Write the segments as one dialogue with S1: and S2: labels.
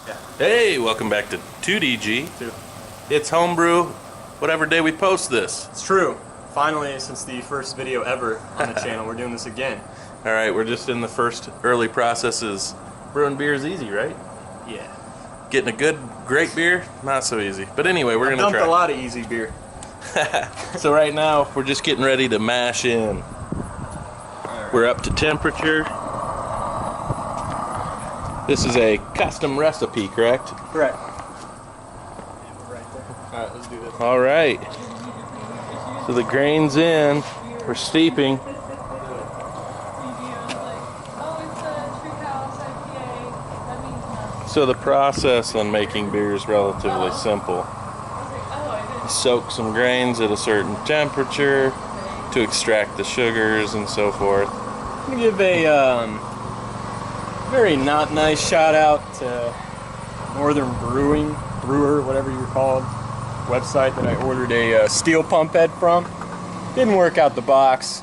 S1: Yeah.
S2: Hey, welcome back to 2DG. It's Homebrew, whatever day we post this.
S1: It's true. Finally, since the first video ever on the channel, we're doing this again.
S2: Alright, we're just in the first early processes. Brewing beer is easy, right?
S1: Yeah.
S2: Getting a good, great beer, not so easy. But anyway, we're going to try.
S1: Dumped a lot of easy beer.
S2: So right now, we're just getting ready to mash in.
S1: Right.
S2: We're up to temperature. This is a custom recipe, correct?
S1: Correct. Yeah, we're right there. Alright, let's do this.
S2: Alright. So the grain's in. We're steeping. So the process on making beer is relatively simple. You soak some grains at a certain temperature to extract the sugars and so forth.
S1: I'm going to give a very not nice shout out to Northern Brewer, whatever you're called, website that I ordered a steel pump head from. Didn't work out the box.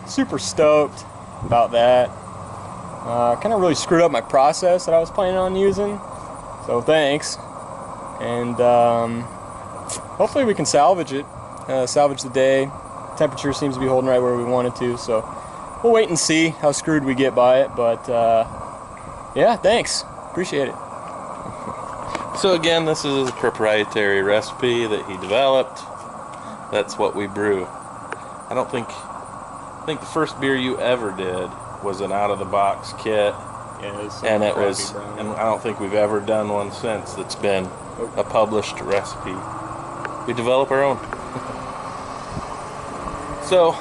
S1: Super stoked about that. Kind of really screwed up my process that I was planning on using. So thanks. And hopefully we can salvage it. Salvage the day. Temperature seems to be holding right where we want it to. So we'll wait and see how screwed we get by it. But yeah, thanks. Appreciate it.
S2: So again, this is a proprietary recipe that he developed. That's what we brew. I think the first beer you ever did was an out-of-the-box kit.
S1: Yeah,
S2: and I don't think we've ever done one since that's been a published recipe. We develop our own. So,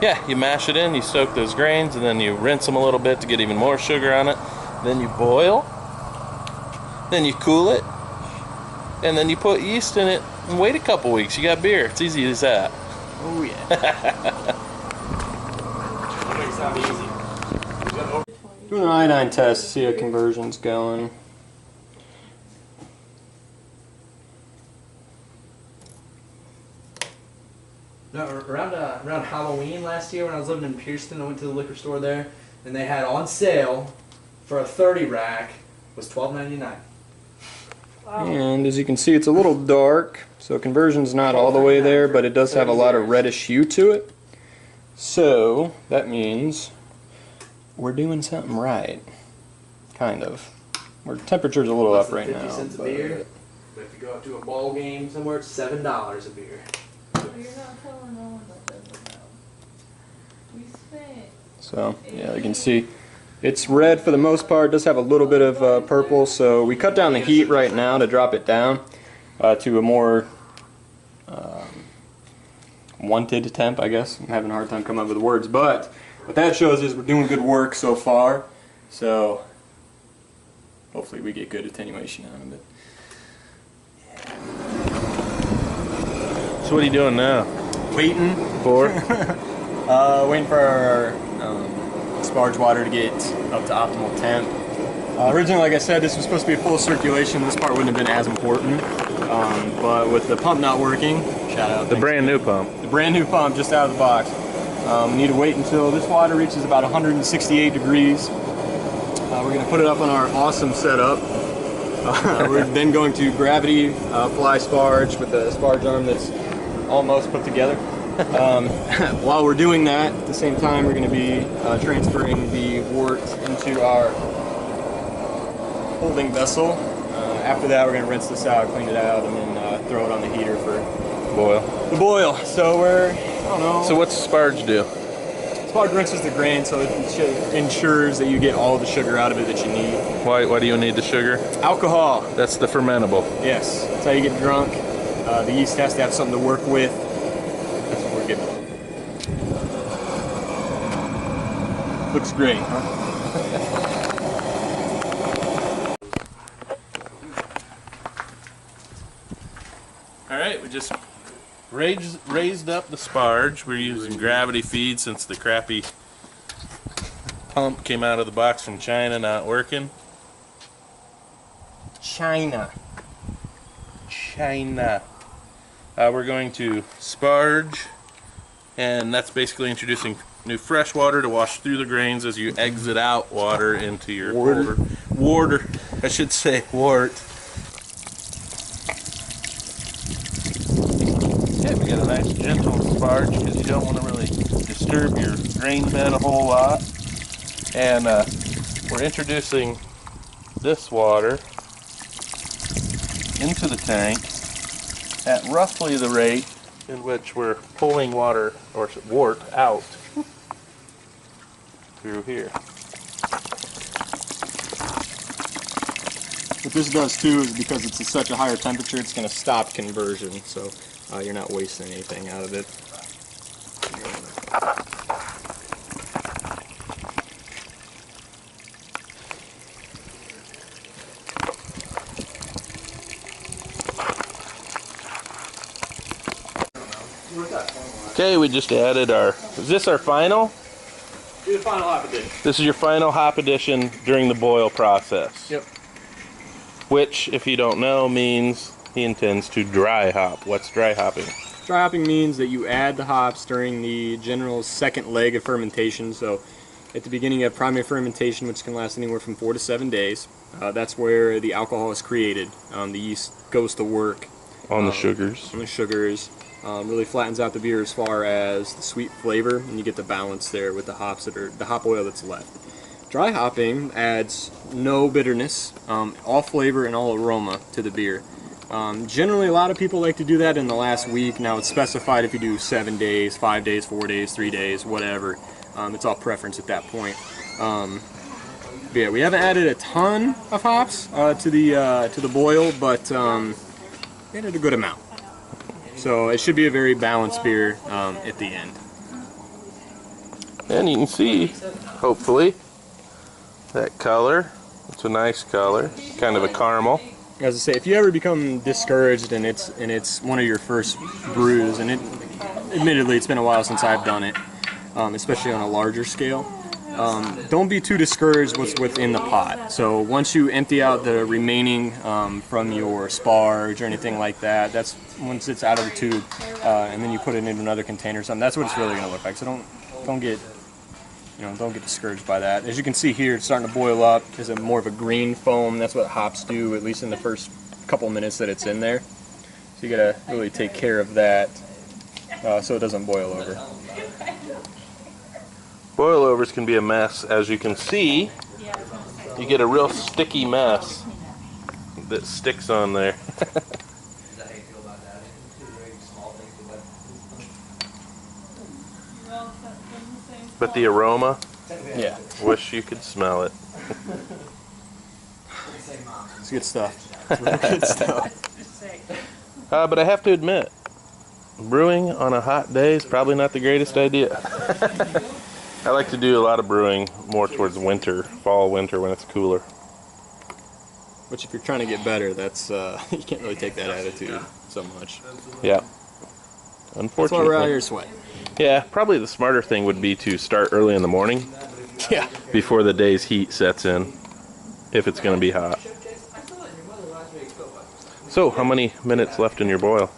S2: yeah, you mash it in, you soak those grains, and then you rinse them a little bit to get even more sugar on it. Then you boil, then you cool it, and then you put yeast in it and wait a couple weeks. You got beer. It's easy as that.
S1: Oh yeah. Makes that easy. Doing an iodine test to see how conversion's going.
S3: No, around Halloween last year when I was living in Pearson, I went to the liquor store there, and they had on sale for a 30 rack was $12.99.
S1: Wow. And as you can see, it's a little dark, so conversion's not all the way there, but it does have a lot of reddish hue to it. So that means we're doing something right, kind of. Our temperature's a little up right now.
S3: 50 cents a beer. But if you go up to a ball game somewhere, it's $7 a beer.
S4: You're not telling no one about that though. We spent.
S1: So yeah, you can see it's red for the most part. It does have a little bit of purple. So we cut down the heat right now to drop it down to a more wanted temp, I guess. I'm having a hard time coming up with words, but what that shows is we're doing good work so far. So hopefully we get good attenuation out of it.
S2: So what are you doing now?
S1: Waiting
S2: For?
S1: waiting for our sparge water to get up to optimal temp. Originally, like I said, this was supposed to be full circulation. This part wouldn't have been as important. But with the pump not working, shout out.
S2: The brand new pump.
S1: The brand new pump just out of the box. We need to wait until this water reaches about 168 degrees. We're going to put it up on our awesome setup. We're then going to gravity fly sparge with the sparge arm that's almost put together. While we're doing that, at the same time, we're going to be transferring the wort into our holding vessel. After that, we're going to rinse this out, clean it out, and then throw it on the heater for the boil. So I don't know.
S2: So what's sparge do?
S1: Sparge rinses the grain, so it ensures that you get all the sugar out of it that you need.
S2: Why do you need the sugar?
S1: Alcohol.
S2: That's the fermentable.
S1: Yes, that's how you get drunk. The yeast has to have something to work with. That's what we're getting. Looks great, huh?
S2: Alright, we just raised up the sparge. We're using gravity feed since the crappy pump came out of the box from China not working.
S1: China.
S2: We're going to sparge, and that's basically introducing New fresh water to wash through the grains as you exit out water into your
S1: Water.
S2: Water, I should say wort. Yeah, we got a nice gentle sparge because you don't want to really disturb your grain bed a whole lot. And we're introducing this water into the tank at roughly the rate in which we're pulling water or wort out through here.
S1: What this does too is because it's at such a higher temperature, it's going to stop conversion, so you're not wasting anything out of it.
S2: Okay, we just added our, is this our final?
S1: Do the final hop addition.
S2: This is your final hop addition during the boil process.
S1: Yep.
S2: Which, if you don't know, means he intends to dry hop. What's dry hopping?
S1: Dry hopping means that you add the hops during the general second leg of fermentation. So at the beginning of primary fermentation, which can last anywhere from 4 to 7 days, that's where the alcohol is created. The yeast goes to work
S2: On the sugars.
S1: on the sugars. Really flattens out the beer as far as the sweet flavor, and you get the balance there with the hops that are the hop oil that's left. Dry hopping adds no bitterness, all flavor and all aroma to the beer. Generally, a lot of people like to do that in the last week. Now, it's specified if you do 7 days, 5 days, 4 days, 3 days, whatever. It's all preference at that point. But yeah, we haven't added a ton of hops to the boil, but we added a good amount. So it should be a very balanced beer at the end.
S2: And you can see, hopefully, that color. It's a nice color, kind of a caramel.
S1: As I say, if you ever become discouraged and it's one of your first brews, and admittedly it's been a while since I've done it, especially on a larger scale, don't be too discouraged what's within the pot. So once you empty out the remaining from your sparge or anything like that, that's once it's out of the tube, and then you put it into another container or something. That's what it's really going to look like. So don't get discouraged by that. As you can see here, it's starting to boil up. There's more of a green foam. That's what hops do, at least in the first couple minutes that it's in there. So you got to really take care of that so it doesn't boil over.
S2: Boilovers can be a mess. As you can see, you get a real sticky mess that sticks on there. But the aroma,
S1: Yeah,
S2: wish you could smell it.
S1: it's good stuff. It's really good stuff.
S2: But I have to admit, brewing on a hot day is probably not the greatest idea. I like to do a lot of brewing more towards winter, fall, winter, when it's cooler.
S1: Which, if you're trying to get better, that's you can't really take that attitude so much.
S2: Yeah.
S1: That's why
S2: Unfortunately.
S1: we're out here sweating.
S2: Yeah, probably the smarter thing would be to start early in the morning
S1: Yeah.
S2: before the day's heat sets in, if it's going to be hot. So, how many minutes left in your boil?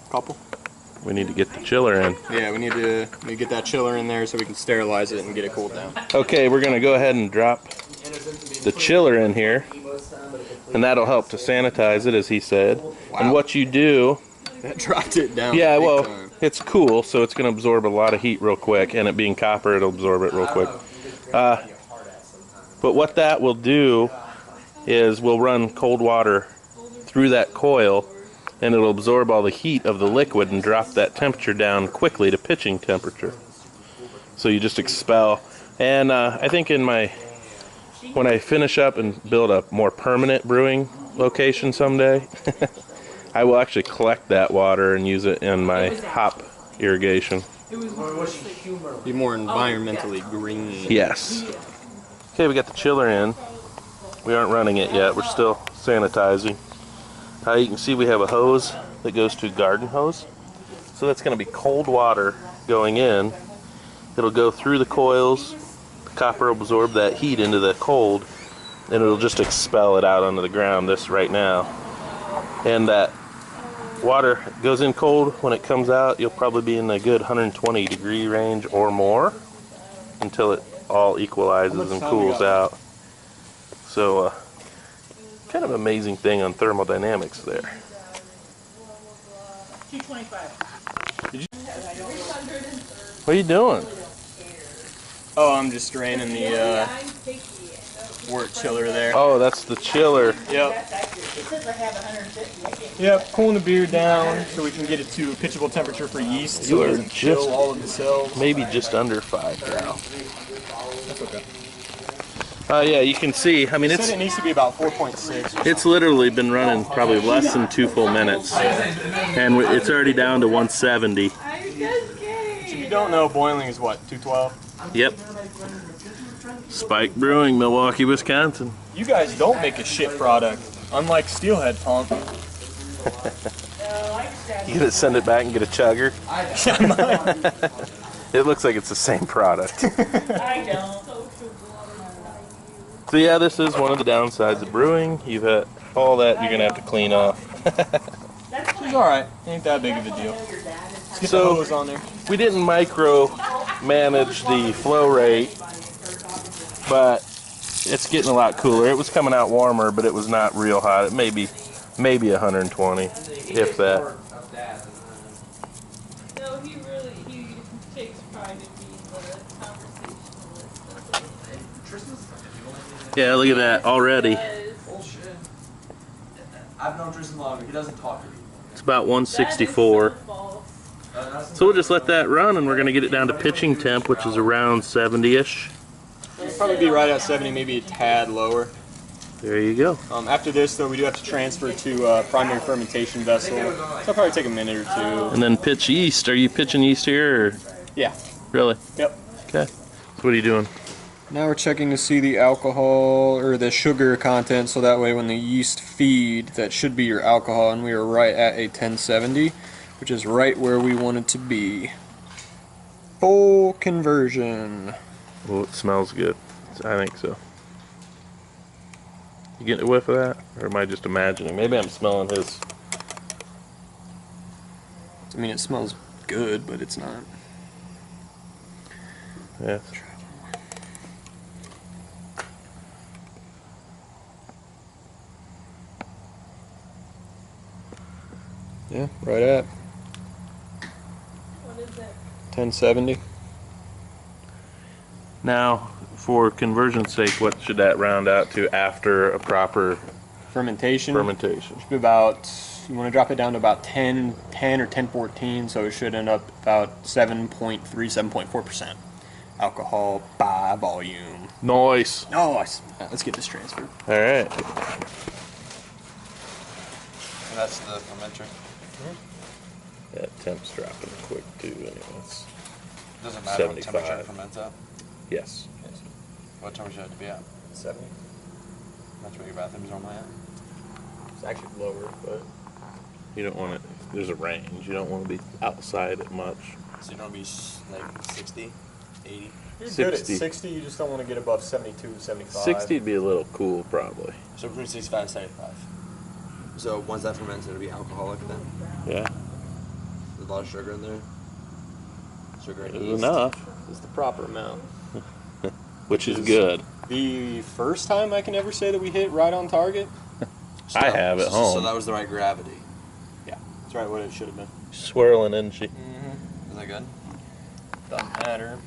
S1: Couple.
S2: We need to get the chiller in.
S1: Yeah, we need to get that chiller in there so we can sterilize it and get it cooled down.
S2: Okay, we're going to go ahead and drop the chiller in here, and that'll help to sanitize it, as he said.
S1: Wow.
S2: And what you do,
S1: That dropped it down.
S2: yeah,
S1: big
S2: well,
S1: time.
S2: it's cool, so it's going to absorb a lot of heat real quick, and it being copper, it'll absorb it real quick. But what that will do is we'll run cold water through that coil, and it'll absorb all the heat of the liquid and drop that temperature down quickly to pitching temperature. So you just expel. And I think when I finish up and build a more permanent brewing location someday, I will actually collect that water and use it in my hop irrigation.
S1: Be more environmentally green.
S2: Yes. Okay, we got the chiller in. We aren't running it yet. We're still sanitizing. You can see we have a hose that goes to garden hose. So that's going to be cold water going in. It'll go through the coils. The copper will absorb that heat into the cold, and it'll just expel it out onto the ground, this right now. And that Water goes in cold. When it comes out, you'll probably be in a good 120-degree range or more until it all equalizes and cools out. So, kind of amazing thing on thermodynamics there.
S4: 225.
S2: What are you doing?
S1: Oh, I'm just draining the wort chiller there.
S2: Oh, that's the chiller.
S1: Yep. Yep, cooling the beer down so we can get it to a pitchable temperature for yeast so it doesn't kill all of the cells.
S2: Maybe just under 5 now.
S1: That's okay.
S2: Yeah, you can see. I mean,
S1: It said it needs to be about 4.6.
S2: it's literally been running probably less than 2 full minutes, and it's already down to 170.
S1: If you don't know, boiling is what, 212?
S2: Yep. Spike Brewing, Milwaukee, Wisconsin.
S1: You guys don't make a shit product, unlike Steelhead Pump.
S2: You gonna send it back and get a chugger? It looks like it's the same product.
S4: I don't.
S2: So yeah, this is one of the downsides of brewing. You've had all that you're gonna have to clean off.
S1: It's alright, ain't that big of a deal. Let's get the hose on there.
S2: We didn't micro manage the flow rate, but it's getting a lot cooler. It was coming out warmer, but it was not real hot. It maybe 120, if that.
S4: No, he takes pride in being the conversationalist.
S2: Yeah, look at that already.
S3: Bullshit. I've known Tristan longer. He doesn't talk to people.
S2: It's about 164. So we'll just let that run, and we're gonna get it down to pitching temp, which is around 70-ish.
S1: It'll probably be right at 70, maybe a tad lower.
S2: There you go.
S1: After this, though, we do have to transfer to a primary fermentation vessel. So it'll probably take a minute or two.
S2: And then pitch yeast. Are you pitching yeast here, or?
S1: Yeah.
S2: Really?
S1: Yep.
S2: Okay. So what are you doing?
S1: Now we're checking to see the alcohol or the sugar content, so that way when the yeast feed, that should be your alcohol, and we are right at a 1070, which is right where we want it to be. Full conversion.
S2: Oh, it smells good. I think so. You getting a whiff of that? Or am I just imagining? Maybe I'm smelling his.
S1: I mean, it smells good, but it's not.
S2: Yeah.
S1: Yeah, right at
S4: What is it?
S1: 1070.
S2: Now, for conversion's sake, what should that round out to after a proper
S1: Fermentation.
S2: fermentation?
S1: Should be about, you want to drop it down to about 10 or 1014, so it should end up about 7.3, 7.4% alcohol by volume.
S2: Nice.
S1: Nice. Let's get this transferred.
S2: All right.
S3: And that's the fermenter.
S2: That temp's dropping quick too, anyways.
S3: Doesn't matter what
S2: 75.
S3: temperature it ferments at.
S2: Yes.
S3: What temperature it have to be at?
S1: 70.
S3: That's what your bathroom's normally at.
S1: It's actually lower, but
S2: You don't want it. There's a range. You don't want to be outside it much.
S3: So you don't be like 60, 80.
S1: you're
S2: 60.
S1: good at 60. You just don't want to get above 72, 75.
S2: 60 would be a little cool, probably.
S3: So between 65 and 75. So once that ferments, it'll be alcoholic then.
S2: Yeah.
S3: There's a lot of sugar in there. Sugar and
S2: It's
S3: yeast.
S2: enough,
S1: It's the proper amount.
S2: which is good.
S1: The first time I can ever say that we hit right on target.
S2: I have at
S3: So
S2: home.
S3: that was the right gravity.
S1: Yeah, that's right what it should have been.
S2: Swirling, isn't she?
S3: Is that good?
S1: Doesn't matter.